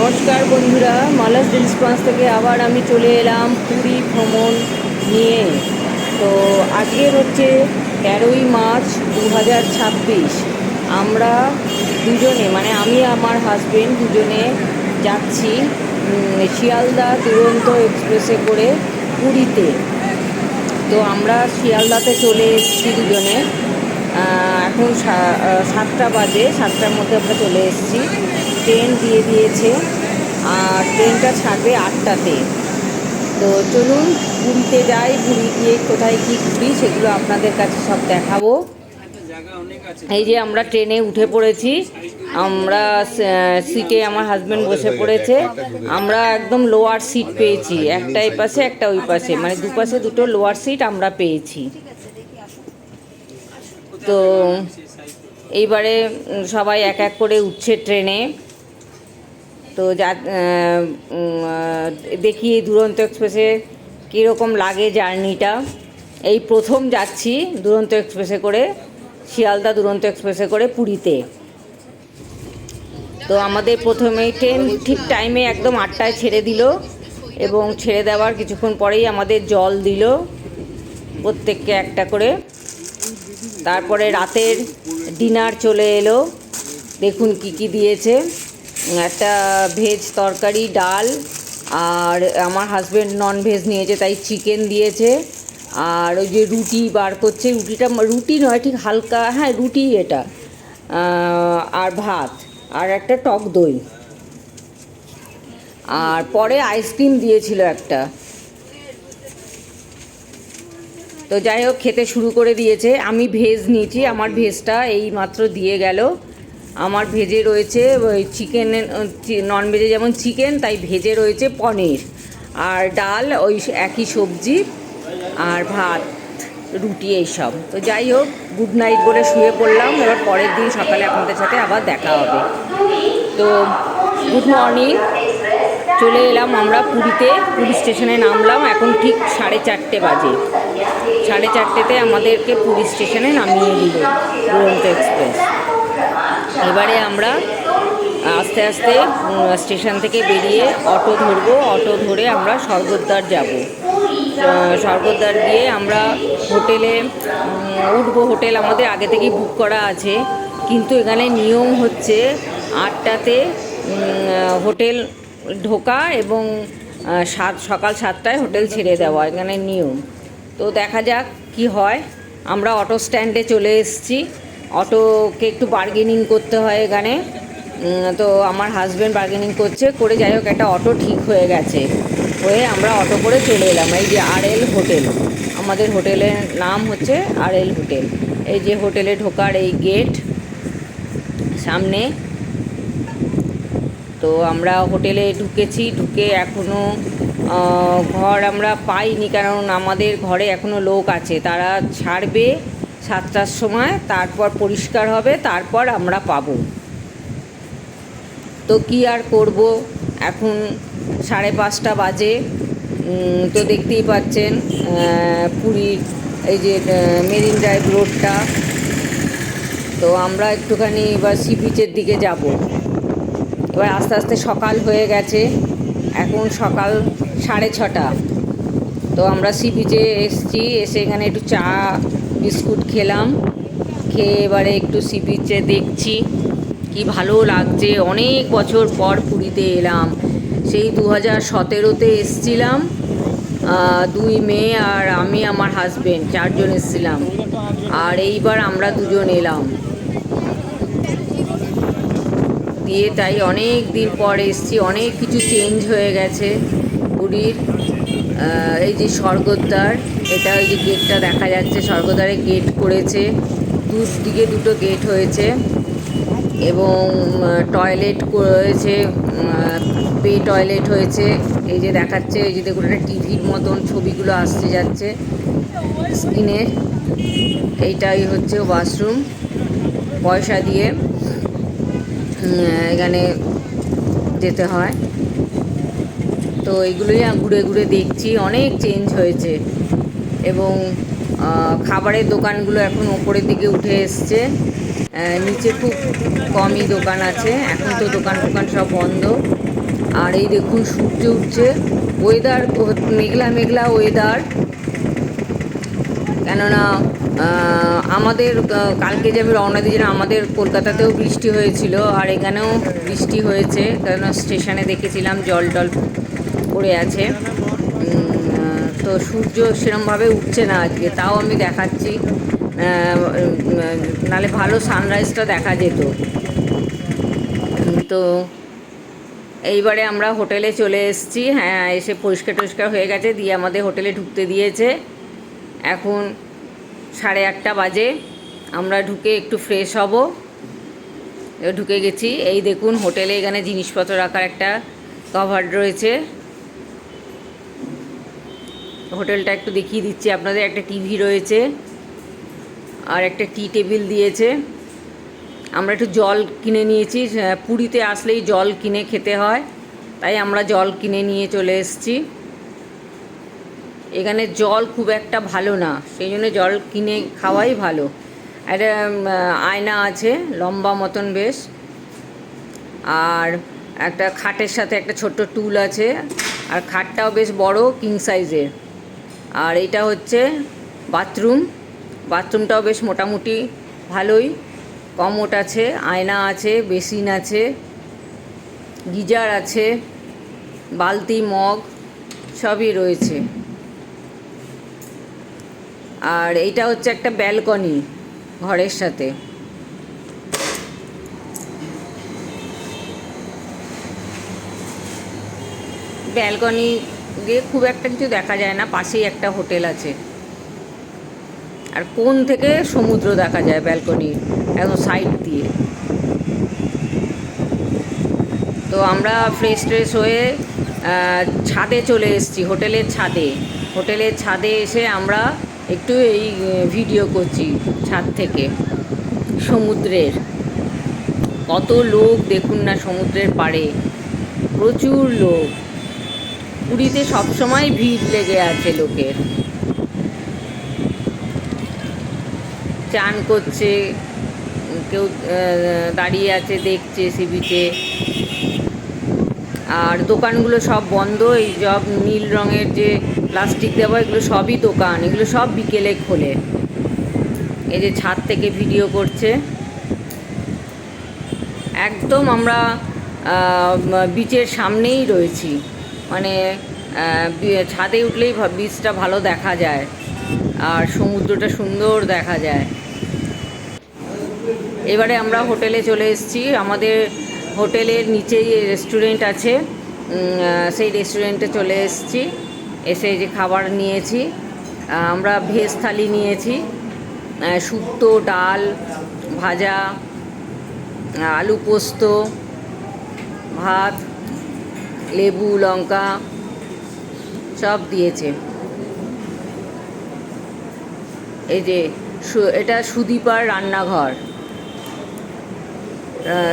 নমস্কার বন্ধুরা, মালাস রেসপন্স থেকে আবার আমি চলে এলাম পুরী ভ্রমণ নিয়ে। তো আজকের হচ্ছে 13ই মার্চ 2026। আমরা দুজনে মানে আমি আমার হাজবেন্ড দুজনে যাচ্ছি শিয়ালদা দুরন্ত এক্সপ্রেসে করে পুরীতে। তো আমরা শিয়ালদাতে চলে এসেছি দুজনে। এখন 7টা বাজে, 7টার মধ্যে আমরা চলে এসেছি। ট্রেন দিয়ে দিয়েছে আর ট্রেনটা ছাড়বে 8টাতে। তো চলুন পুরীতে যাই, পুরী গিয়ে কোথায় কী ঘুরি সেগুলো আপনাদের কাছে সব দেখাবো। এই যে আমরা ট্রেনে উঠে পড়েছি, আমরা সিটে আমার হাজব্যান্ড বসে পড়েছে। আমরা একদম লোয়ার সিট পেয়েছি, একটা এই পাশে একটা ওই পাশে, মানে দুপাশে দুটো লোয়ার সিট আমরা পেয়েছি। তো এইবারে সবাই এক এক করে উঠছে ট্রেনে। তো দেখি এই দুরন্ত এক্সপ্রেসে কীরকম লাগে জার্নিটা। এই প্রথম যাচ্ছি দুরন্ত এক্সপ্রেসে করে, শিয়ালদা দুরন্ত এক্সপ্রেসে করে পুরীতে। তো আমাদের প্রথমেই ট্রেন ঠিক টাইমে একদম 8টায় ছেড়ে দিল, এবং ছেড়ে দেওয়ার কিছুক্ষণ পরেই আমাদের জল দিল প্রত্যেককে একটা করে। তারপরে রাতের ডিনার চলে এলো, দেখুন কি কি দিয়েছে। একটা ভেজ তরকারি, ডাল, আর আমার হাজব্যান্ড নন ভেজ নিয়েছে তাই চিকেন দিয়েছে। আর ওই যে রুটি বার করছে, রুটি নয় ঠিক হালকা, হ্যাঁ রুটি এটা, আর ভাত, আর একটা টক দই, আর পরে আইসক্রিম দিয়েছিল একটা। তো যাই হোক খেতে শুরু করে দিয়েছে। আমি ভেজ নিয়েছি, আমার ভেজটা এই মাত্র দিয়ে গেল। আমার ভেজে রয়েছে ওই চিকেন, নন ভেজে যেমন চিকেন তাই ভেজে রয়েছে পনির, আর ডাল ওই একই সবজি, আর ভাত, রুটি, এইসব। তো যাই হোক গুড নাইট বলে শুয়ে পড়লাম। এবার পরের দিন সকালে আপনাদের সাথে আবার দেখা হবে। তো গুড মর্নিং, চলে এলাম আমরা পুরীতে। পুরী স্টেশনে নামলাম, এখন ঠিক 4:30 বাজে। 4:30তে আমাদেরকে পুরী স্টেশনে নামিয়ে দিল দুরন্ত এক্সপ্রেস। এবারে আমরা আস্তে আস্তে স্টেশন থেকে বেরিয়ে অটো ধরবো, অটো ধরে আমরা স্বর্গদ্বার যাব। স্বর্গদ্বার গিয়ে আমরা হোটেলে উঠবো। হোটেল আমাদের আগে থেকেই বুক করা আছে, কিন্তু এখানে নিয়ম হচ্ছে 8টাতে হোটেল ঢোকা এবং সকাল 7টায় হোটেল ছেড়ে দেওয়া, এখানে নিয়ম। তো দেখা যাক কি হয়। আমরা অটো স্ট্যান্ডে চলে এসেছি। অটোকে একটু বার্গেনিং করতে হয় এখানে। তো আমার হাজব্যান্ড বার্গেনিং করে যাই হোক একটা অটো ঠিক হয়ে গেছে, হয়ে আমরা অটো করে চলে এলাম। এই যে RL হোটেল, আমাদের হোটেলের নাম হচ্ছে RL হোটেল। এই যে হোটেলে ঢোকার এই গেট সামনে। তো আমরা হোটেলে ঢুকেছি, ঢুকে এখনও ঘর আমরা পাইনি, কারণ আমাদের ঘরে এখনও লোক আছে, তারা ছাড়বে 7টার সময়, তারপর পরিষ্কার হবে, তারপর আমরা পাবো। তো কি আর করব, এখন 5:30 বাজে। তো দেখতেই পাচ্ছেন পুরীর এই যে মেরিন ড্রাইভ রোডটা। তো আমরা একটুখানি এবার সি বিচের দিকে যাব। এবার আস্তে আস্তে সকাল হয়ে গেছে, এখন সকাল 6:30। তো আমরা সি বিচে এসেছি, এসে এখানে একটু চা বিস্কুট খেলাম, খেয়ে এবারে একটু সি বিচে দেখছি কি ভালো লাগছে। অনেক বছর পর পুরীতে এলাম, সেই 2017তে এসেছিলাম। 2 মেয়ে আর আমি, আমার হাজব্যান্ড, 4 জন এসেছিলাম। আর এইবার আমরা 2 জন এলাম দিয়ে, তাই অনেক দিন পর এসেছি। অনেক কিছু চেঞ্জ হয়ে গেছে পুরীর। এই যে স্বর্গদ্বার, এটা ওই যে গেটটা দেখা যাচ্ছে, স্বর্গদ্বারে গেট করেছে, দুদিকে দুটো গেট হয়েছে, এবং টয়লেট করেছে, পে টয়লেট হয়েছে। এই যে দেখাচ্ছে, এই যে দেখুন একটা টিভির মতন ছবিগুলো আসছে যাচ্ছে স্ক্রিনে। এইটাই হচ্ছে ওয়াশরুম, পয়সা দিয়ে এখানে যেতে হয়। তো এইগুলোই ঘুরে ঘুরে দেখছি, অনেক চেঞ্জ হয়েছে। এবং খাবারের দোকানগুলো এখন ওপরের দিকে উঠে এসছে, নিচে খুব কমই দোকান আছে। এখন তো দোকান সব বন্ধ। আর এই দেখুন সূর্য উঠছে, ওয়েদার মেঘলা মেঘলা ওয়েদার। কেননা আমাদের কালকে যে আমি রওনা দিয়েছিলাম, আমাদের কলকাতাতেও বৃষ্টি হয়েছিল আর এখানেও বৃষ্টি হয়েছে, কেননা স্টেশনে দেখেছিলাম জল টল পড়ে আছে। তো সূর্য সেরমভাবে উঠছে না আজকে, তাও আমি দেখাচ্ছি, নাহলে ভালো সানরাইজটা দেখা যেত। তো এইবারে আমরা হোটেলে চলে এসেছি। হ্যাঁ, এসে পরিষ্কার টরিষ্কার হয়ে গেছে, দিয়ে আমাদের হোটেলে ঢুকতে দিয়েছে। এখন 8:30 বাজে, আমরা ঢুকে একটু ফ্রেশ হব। ঢুকে গেছি। এই দেখুন হোটেলে এখানে জিনিসপত্র রাখার একটা কভার রয়েছে। হোটেলটা একটু দেখিয়ে দিচ্ছি আপনাদের। একটা টিভি রয়েছে আর একটা টি টেবিল দিয়েছে। আমরা একটু জল কিনে নিয়েছি, পুরীতে আসলেই জল কিনে খেতে হয়, তাই আমরা জল কিনে নিয়ে চলে এসেছি। এখানে জল খুব একটা ভালো না, সেই জন্য জল কিনে খাওয়াই ভালো। একটা আয়না আছে লম্বা মতন বেশ, আর একটা খাটের সাথে একটা ছোট্ট টুল আছে, আর খাটটাও বেশ বড় কিং সাইজের। আর এটা হচ্ছে বাথরুম, বাথরুমটাও বেশ মোটামুটি ভালোই, কমোড আছে, আয়না আছে, বেসিন আছে, গিজার আছে, বালতি মগ সবই রয়েছে। আর এইটা হচ্ছে একটা ব্যালকনি ঘরের সাথে। ব্যালকনি দিয়ে খুব একটা কিছু দেখা যায় না, পাশেই একটা হোটেল আছে। আর কোণ থেকে সমুদ্র দেখা যায় ব্যালকনির একদম সাইড দিয়ে। তো আমরা ফ্রেশ ট্রেশ হয়ে ছাদে চলে এসেছি, হোটেলের ছাদে। হোটেলের ছাদে এসে আমরা একটু এই ভিডিও করছি ছাদ থেকে সমুদ্রের। কত লোক দেখুন না সমুদ্রের পাড়ে, প্রচুর লোক। পুরীতে সবসময় ভিড় লেগে আছে লোকের, চান করছে, কেউ দাঁড়িয়ে আছে দেখছে সি বিচে। আর দোকানগুলো সব বন্ধ, এই সব নীল রঙের যে প্লাস্টিক দেওয়া এগুলো সবই দোকান, এগুলো সব বিকেলে খোলে। এই যে ছাদ থেকে ভিডিও করছে, একদম আমরা বিচের সামনেই রয়েছি, মানে ছাদে উঠলেই বিচটা ভালো দেখা যায় আর সমুদ্রটা সুন্দর দেখা যায়। এবারে আমরা হোটেলে চলে এসেছি। আমাদের হোটেলের নিচেই রেস্টুরেন্ট আছে, সেই রেস্টুরেন্টে চলে এসেছি। এসে যে খাবার নিয়েছি, আমরা ভেজ থালি নিয়েছি, শুক্তো, ডাল, ভাজা, আলু পোস্ত, ভাত, লেবু, লঙ্কা সব দিয়েছে। এই যে এটা সুদীপার রান্নাঘর,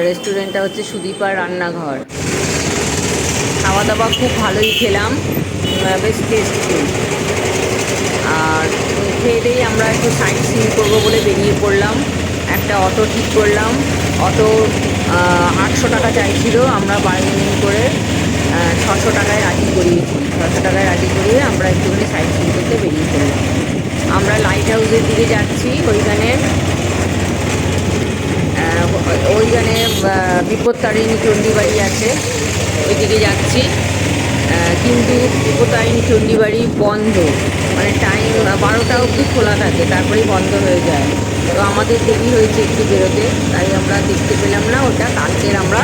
রেস্টুরেন্টটা হচ্ছে সুদীপার রান্নাঘর। খাওয়া দাওয়া খুব ভালোই খেলাম, বেশ টেস্টফুল। আর খেয়ে দিয়ে আমরা একটু সাইট সিইং করবো বলে বেরিয়ে পড়লাম। একটা অটো ঠিক করলাম, অটো 800 টাকা চাইছিল, আমরা বার্গেনিং করে 600 টাকায় রাজি করিয়েছি। 600 টাকায় রাজি করিয়ে আমরা একটুখানি সাইট সিইং করতে বেরিয়ে পড়লাম। আমরা লাইট হাউসের দিকে যাচ্ছি, ওইখানে বিপত্তারিণী চণ্ডীবাড়ি আছে, ওইদিকে যাচ্ছি। কিন্তু বিপত্তারিণী চণ্ডীবাড়ি বন্ধ, মানে টাইম 12টা অবধি খোলা থাকে, তারপরেই বন্ধ হয়ে যায়। তো আমাদের দেরি হয়েছে একটু বেরোতে, তাই আমরা দেখতে পেলাম না ওটা, কালকের আমরা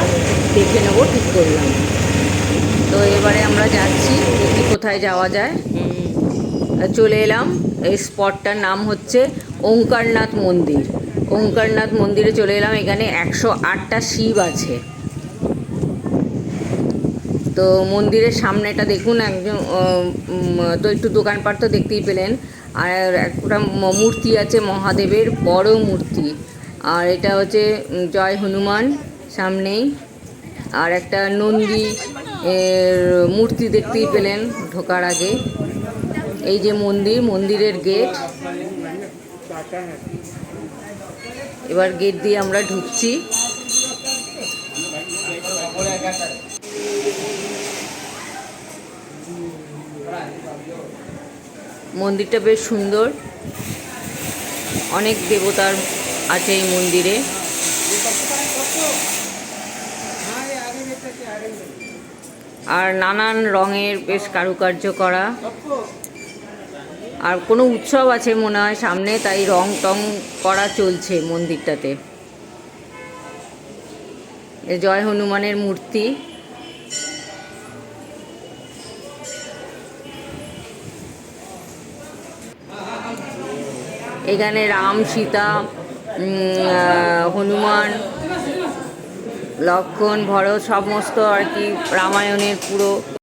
দেখে নেবো ঠিক করলাম। তো এবারে আমরা যাচ্ছি, দেখি কোথায় যাওয়া যায়। চলে এলাম, এই স্পটটার নাম হচ্ছে ওঙ্কারনাথ মন্দির। ওঙ্কারনাথ মন্দিরে চলে এলাম। এখানে 108টা শিব আছে। তো মন্দিরের সামনেটা দেখুন, একজন তো একটু দোকানপাট তো দেখতেই পেলেন। আর একটা মূর্তি আছে মহাদেবের, বড় মূর্তি। আর এটা হচ্ছে জয় হনুমান সামনেই। আর একটা নন্দী মূর্তি দেখতেই পেলেন ঢোকার আগে। এই যে মন্দির, মন্দিরের গেট। এবার গেট দিয়ে আমরা ঢুকছি। মন্দিরটা বেশ সুন্দর, অনেক দেবতার আছে এই মন্দিরে। আর নানান রঙের বেশ কারুকার্য করা। আর কোনো উৎসব আছে মনে হয় সামনে, তাই রং টং করা চলছে মন্দিরটাতে। জয় হনুমানের মূর্তি। এখানে রাম, সীতা, হনুমান, লক্ষ্মণ, ভরত সমস্ত আর কি রামায়ণের পুরো